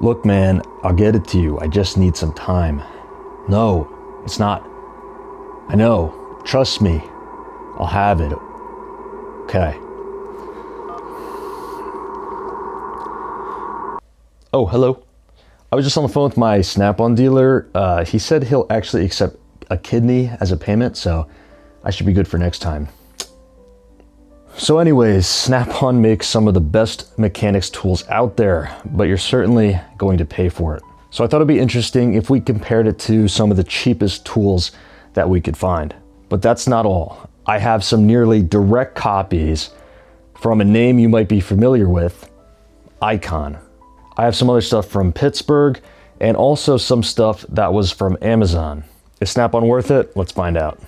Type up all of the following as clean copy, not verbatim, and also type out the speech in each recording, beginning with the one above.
Look, man, I'll get it to you. I just need some time. No, it's not. I know. Trust me. I'll have it. Okay. Oh, hello. I was just on the phone with my Snap-on dealer. He said he'll actually accept a kidney as a payment, so I should be good for next time. So anyways, Snap-on makes some of the best mechanics tools out there, but you're certainly going to pay for it. So I thought it'd be interesting if we compared it to some of the cheapest tools that we could find. But that's not all. I have some nearly direct copies from a name you might be familiar with, Icon. I have some other stuff from Pittsburgh and also some stuff that was from Amazon. Is Snap-on worth it? Let's find out.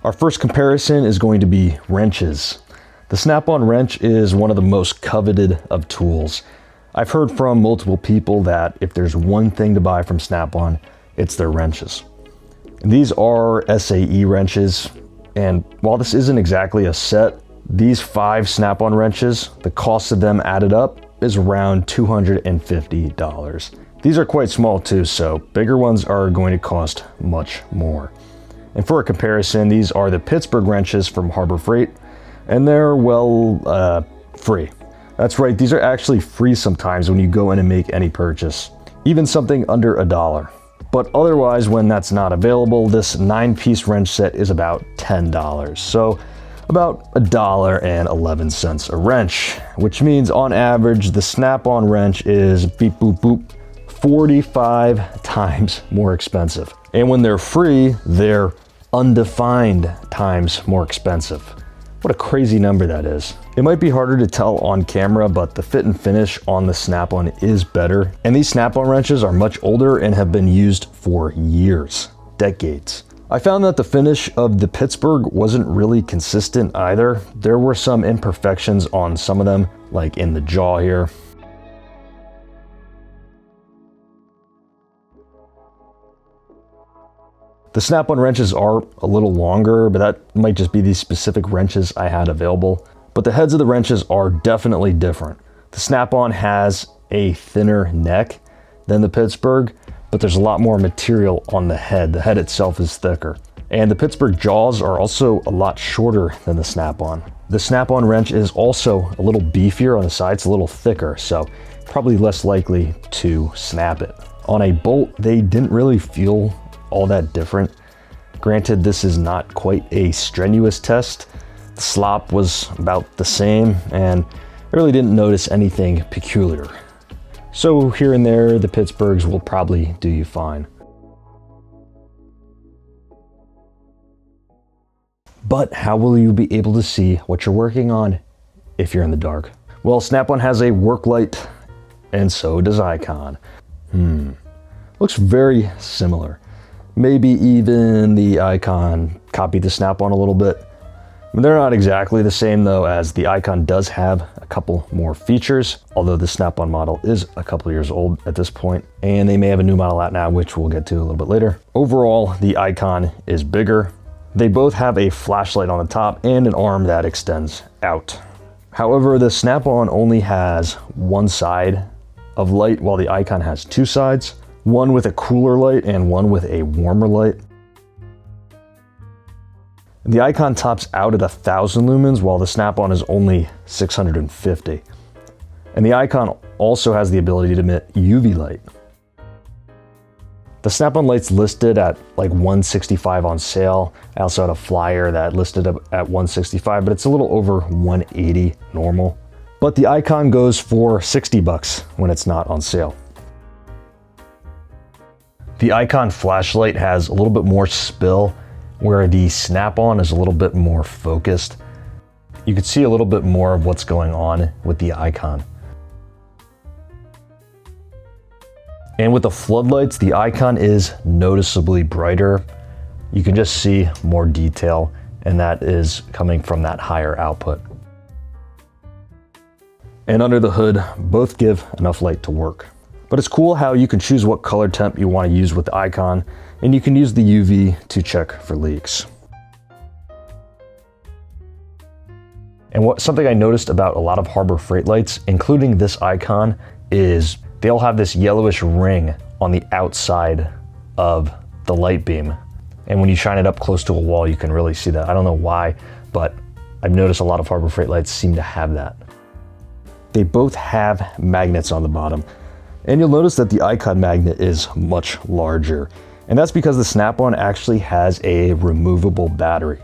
Our first comparison is going to be wrenches. The Snap-on wrench is one of the most coveted of tools. I've heard from multiple people that if there's one thing to buy from Snap-on, it's their wrenches. And these are SAE wrenches, and while this isn't exactly a set, these 5 Snap-on wrenches, the cost of them added up is around $250. These are quite small too, so bigger ones are going to cost much more. And for a comparison, these are the Pittsburgh wrenches from Harbor Freight, and they're, well, free. That's right, these are actually free sometimes when you go in and make any purchase, even something under $1. But otherwise, when that's not available, this 9-piece wrench set is about $10. So about $1.11 a wrench, which means on average, the Snap-on wrench is beep boop boop 45 times more expensive. And when they're free, they're undefined times more expensive. What a crazy number that is. It might be harder to tell on camera, but the fit and finish on the Snap-on is better. And these Snap-on wrenches are much older and have been used for years, decades. I found that the finish of the Pittsburgh wasn't really consistent either. There were some imperfections on some of them, like in the jaw here. The Snap-on wrenches are a little longer, but that might just be these specific wrenches I had available. But the heads of the wrenches are definitely different. The Snap-on has a thinner neck than the Pittsburgh, but there's a lot more material on the head. The head itself is thicker. And the Pittsburgh jaws are also a lot shorter than the Snap-on. The Snap-on wrench is also a little beefier on the sides, a little thicker, so probably less likely to snap it. On a bolt, they didn't really feel all that different. Granted, this is not quite a strenuous test. The slop was about the same, and I really didn't notice anything peculiar. So here and there, the Pittsburghs will probably do you fine. But how will you be able to see what you're working on if you're in the dark? Well, Snap-on has a work light, and so does Icon. Looks very similar. Maybe even the Icon copied the Snap-on a little bit. They're not exactly the same though, as the Icon does have a couple more features, although the Snap-on model is a couple years old at this point, and they may have a new model out now, which we'll get to a little bit later. Overall, the Icon is bigger. They both have a flashlight on the top and an arm that extends out. However, the Snap-on only has one side of light, while the Icon has 2 sides. One with a cooler light and one with a warmer light. The Icon tops out at 1,000 lumens, while the Snap-on is only 650. And the Icon also has the ability to emit UV light. The Snap-on light's listed at like $165 on sale. I also had a flyer that listed at $165, but it's a little over $180 normal. But the Icon goes for $60 when it's not on sale. The Icon flashlight has a little bit more spill, where the Snap-on is a little bit more focused. You can see a little bit more of what's going on with the Icon. And with the floodlights, the Icon is noticeably brighter. You can just see more detail, and that is coming from that higher output. And under the hood, both give enough light to work. But it's cool how you can choose what color temp you want to use with the Icon, and you can use the UV to check for leaks. And something I noticed about a lot of Harbor Freight lights, including this icon, is they all have this yellowish ring on the outside of the light beam. And when you shine it up close to a wall, you can really see that. I don't know why, but I've noticed a lot of Harbor Freight lights seem to have that. They both have magnets on the bottom. And you'll notice that the icon magnet is much larger. And that's because the Snap-on actually has a removable battery,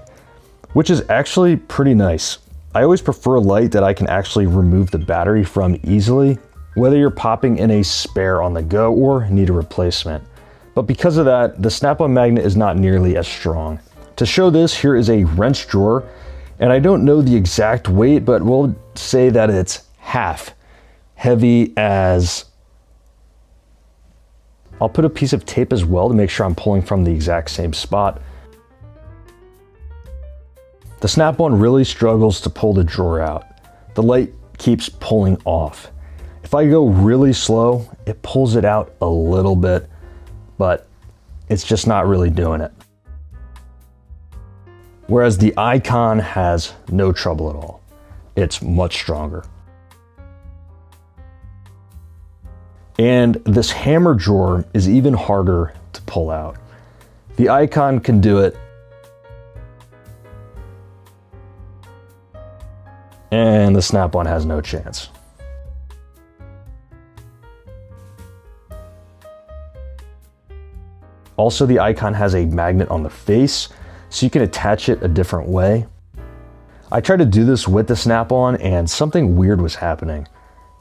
which is actually pretty nice. I always prefer a light that I can actually remove the battery from easily, whether you're popping in a spare on the go or need a replacement. But because of that, the Snap-on magnet is not nearly as strong. To show this, here is a wrench drawer, and I don't know the exact weight, but we'll say that it's half heavy as... I'll put a piece of tape as well to make sure I'm pulling from the exact same spot. The Snap-on really struggles to pull the drawer out. The light keeps pulling off. If I go really slow, it pulls it out a little bit, but it's just not really doing it. Whereas the icon has no trouble at all. It's much stronger. And this hammer drawer is even harder to pull out. The icon can do it, and the Snap-on has no chance. Also, the icon has a magnet on the face, so you can attach it a different way. I tried to do this with the Snap-on, and something weird was happening.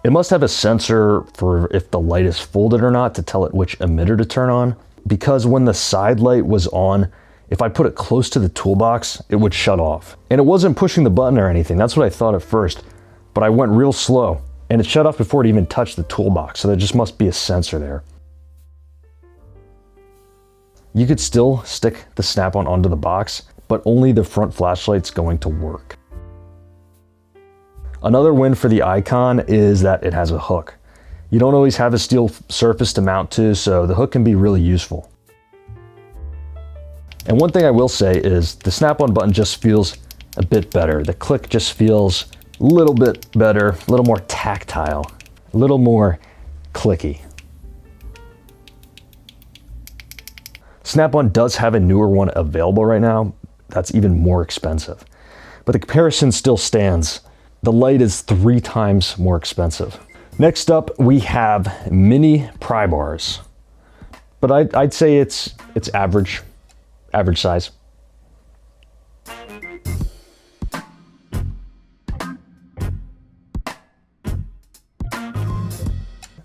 It must have a sensor for if the light is folded or not to tell it which emitter to turn on, because when the side light was on, if I put it close to the toolbox, it would shut off. And it wasn't pushing the button or anything, that's what I thought at first, but I went real slow, and it shut off before it even touched the toolbox, so there just must be a sensor there. You could still stick the Snap-on onto the box, but only the front flashlight's going to work. Another win for the icon is that it has a hook. You don't always have a steel surface to mount to, so the hook can be really useful. And one thing I will say is the Snap-on button just feels a bit better. The click just feels a little bit better, a little more tactile, a little more clicky. Snap-on does have a newer one available right now that's even more expensive, but the comparison still stands. The light is 3 times more expensive. Next up, we have mini pry bars, but I'd say it's average size.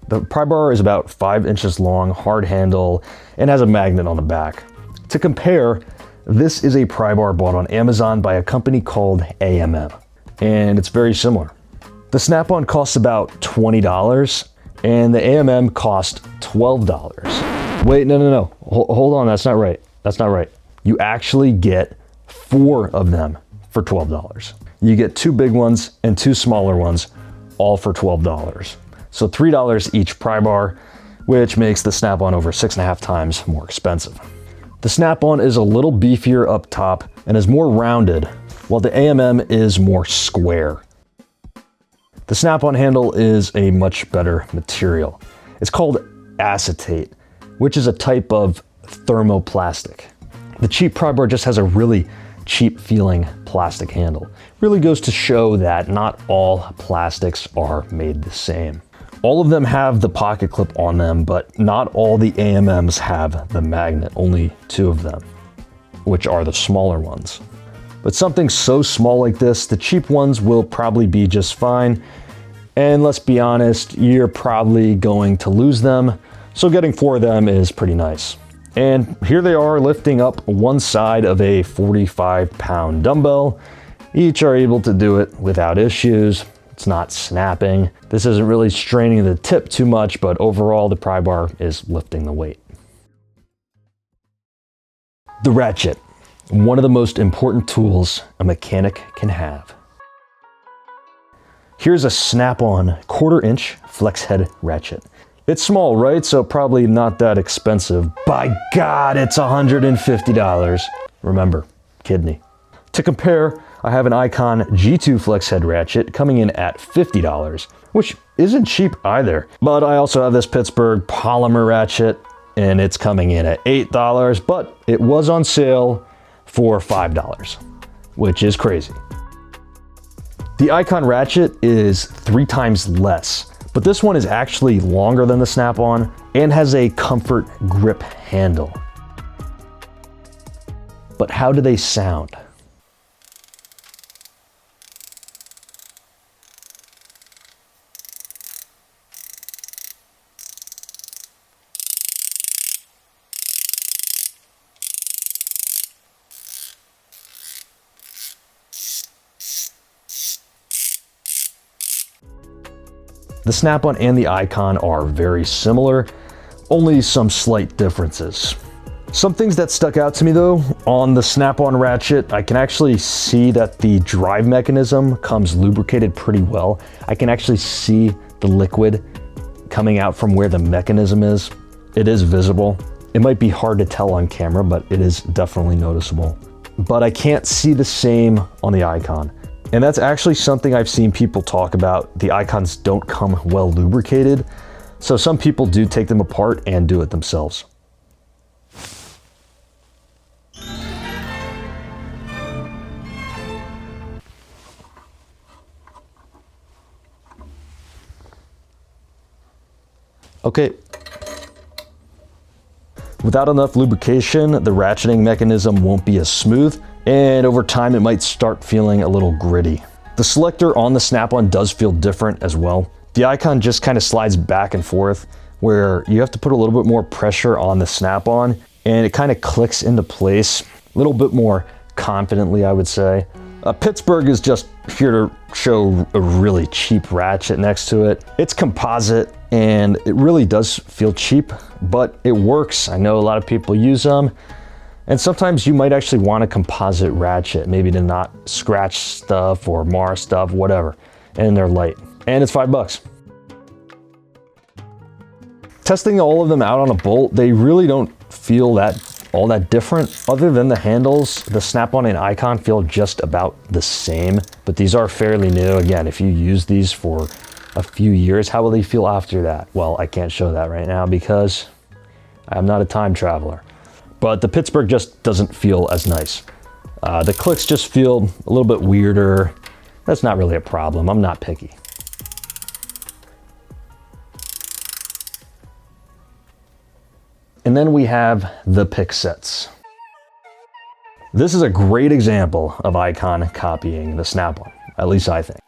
The pry bar is about 5 inches long, hard handle, and has a magnet on the back. To compare, this is a pry bar bought on Amazon by a company called AMM. And it's very similar. The Snap-on costs about $20 and the AMM cost $12. Wait, no. Hold on, that's not right. That's not right. You actually get 4 of them for $12. You get 2 big ones and 2 smaller ones, all for $12. So $3 each pry bar, which makes the Snap-on over 6.5 times more expensive. The Snap-on is a little beefier up top and is more rounded, while the AMM is more square. The Snap-on handle is a much better material. It's called acetate, which is a type of thermoplastic. The cheap pry bar just has a really cheap feeling plastic handle. Really goes to show that not all plastics are made the same. All of them have the pocket clip on them, but not all the AMMs have the magnet, only 2 of them, which are the smaller ones. But something so small like this, the cheap ones will probably be just fine. And let's be honest, you're probably going to lose them. So getting 4 of them is pretty nice. And here they are lifting up one side of a 45-pound dumbbell. Each are able to do it without issues. It's not snapping. This isn't really straining the tip too much, but overall the pry bar is lifting the weight. The ratchet. One of the most important tools a mechanic can have. Here's a Snap-on 1/4 inch flex head ratchet. It's small, right? So probably not that expensive. By God, it's $150. Remember, kidney. To compare, I have an Icon G2 Flex Head Ratchet coming in at $50, which isn't cheap either. But I also have this Pittsburgh Polymer Ratchet, and it's coming in at $8, but it was on sale for $5, which is crazy. The Icon Ratchet is 3 times less, but this one is actually longer than the Snap-on and has a comfort grip handle. But how do they sound? The Snap-on and the Icon are very similar, only some slight differences. Some things that stuck out to me though, on the Snap-on Ratchet, I can actually see that the drive mechanism comes lubricated pretty well. I can actually see the liquid coming out from where the mechanism is. It is visible. It might be hard to tell on camera, but it is definitely noticeable. But I can't see the same on the Icon. And that's actually something I've seen people talk about. The Icons don't come well lubricated, so some people do take them apart and do it themselves. Okay. Without enough lubrication, the ratcheting mechanism won't be as smooth, and over time it might start feeling a little gritty. The selector on the Snap-on does feel different as well. The Icon just kind of slides back and forth, where you have to put a little bit more pressure on the Snap-on, and it kind of clicks into place a little bit more confidently, I would say. Pittsburgh is just here to show a really cheap ratchet next to it. It's composite, and it really does feel cheap, but it works. I know a lot of people use them. And sometimes you might actually want a composite ratchet, maybe to not scratch stuff or mar stuff, whatever. And they're light. And it's $5. Testing all of them out on a bolt, they really don't feel all that different. Other than the handles, the Snap-on and Icon feel just about the same, but these are fairly new. Again, if you use these for a few years, how will they feel after that? Well, I can't show that right now because I'm not a time traveler. But the Pittsburgh just doesn't feel as nice. The clicks just feel a little bit weirder. That's not really a problem. I'm not picky. And then we have the pick sets. This is a great example of Icon copying the Snap-on, at least I think.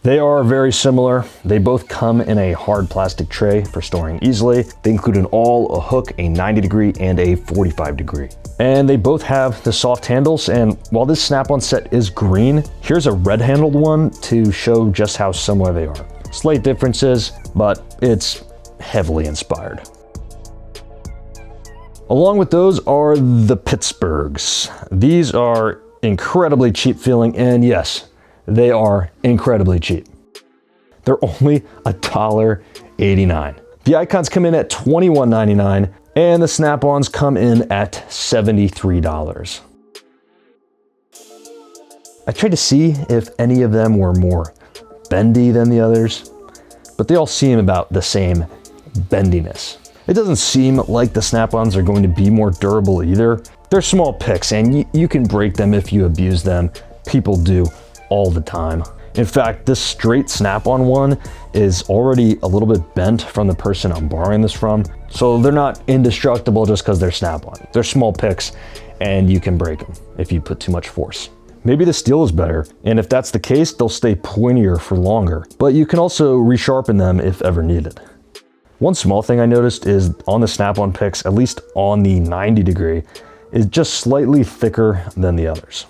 They are very similar. They both come in a hard plastic tray for storing easily. They include an awl, a hook, a 90-degree, and a 45-degree. And they both have the soft handles, and while this Snap-on set is green, here's a red-handled one to show just how similar they are. Slight differences, but it's heavily inspired. Along with those are the Pittsburghs. These are incredibly cheap feeling, and yes, they are incredibly cheap. They're only $1.89. The Icons come in at $21.99, and the Snap-ons come in at $73. I tried to see if any of them were more bendy than the others, but they all seem about the same bendiness. It doesn't seem like the Snap-ons are going to be more durable either. They're small picks, and you can break them if you abuse them. People do all the time. In fact, this straight Snap-on one is already a little bit bent from the person I'm borrowing this from. So they're not indestructible just because they're Snap-on. They're small picks, and you can break them if you put too much force. Maybe the steel is better, and if that's the case, they'll stay pointier for longer. But you can also resharpen them if ever needed. One small thing I noticed is on the Snap-on picks, at least on the 90-degree, is just slightly thicker than the others.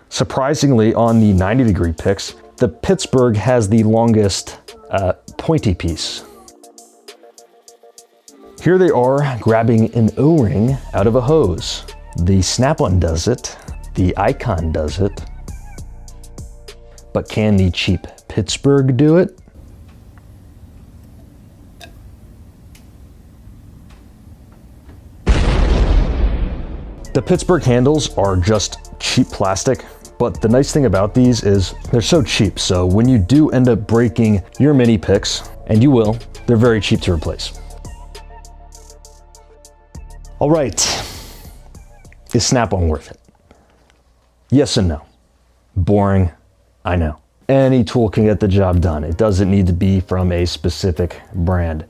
Surprisingly, on the 90-degree picks, the Pittsburgh has the longest pointy piece. Here they are grabbing an O-ring out of a hose. The Snap-on does it, the Icon does it, but can the cheap Pittsburgh do it? The Pittsburgh handles are just cheap plastic, but the nice thing about these is they're so cheap. So when you do end up breaking your mini picks, and you will, they're very cheap to replace. All right, is Snap-on worth it? Yes and no. Boring, I know. Any tool can get the job done. It doesn't need to be from a specific brand.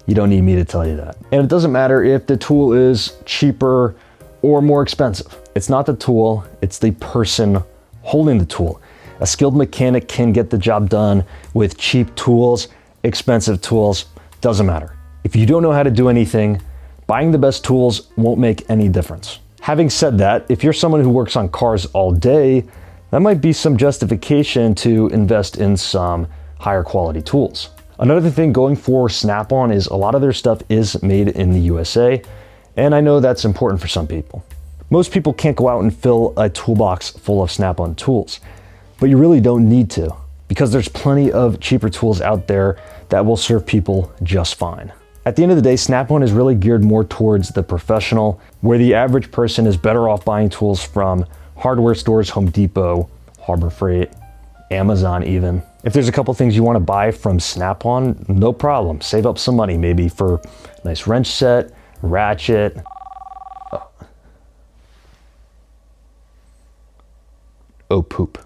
You don't need me to tell you that. And it doesn't matter if the tool is cheaper or more expensive. It's not the tool, it's the person holding the tool. A skilled mechanic can get the job done with cheap tools, expensive tools, doesn't matter. If you don't know how to do anything, buying the best tools won't make any difference. Having said that, if you're someone who works on cars all day, that might be some justification to invest in some higher quality tools. Another thing going for Snap-on is a lot of their stuff is made in the USA, and I know that's important for some people. Most people can't go out and fill a toolbox full of Snap-on tools, but you really don't need to, because there's plenty of cheaper tools out there that will serve people just fine. At the end of the day, Snap-on is really geared more towards the professional, where the average person is better off buying tools from hardware stores, Home Depot, Harbor Freight, Amazon even. If there's a couple things you want to buy from Snap-on, no problem. Save up some money, maybe for a nice wrench set, ratchet. Oh, poop.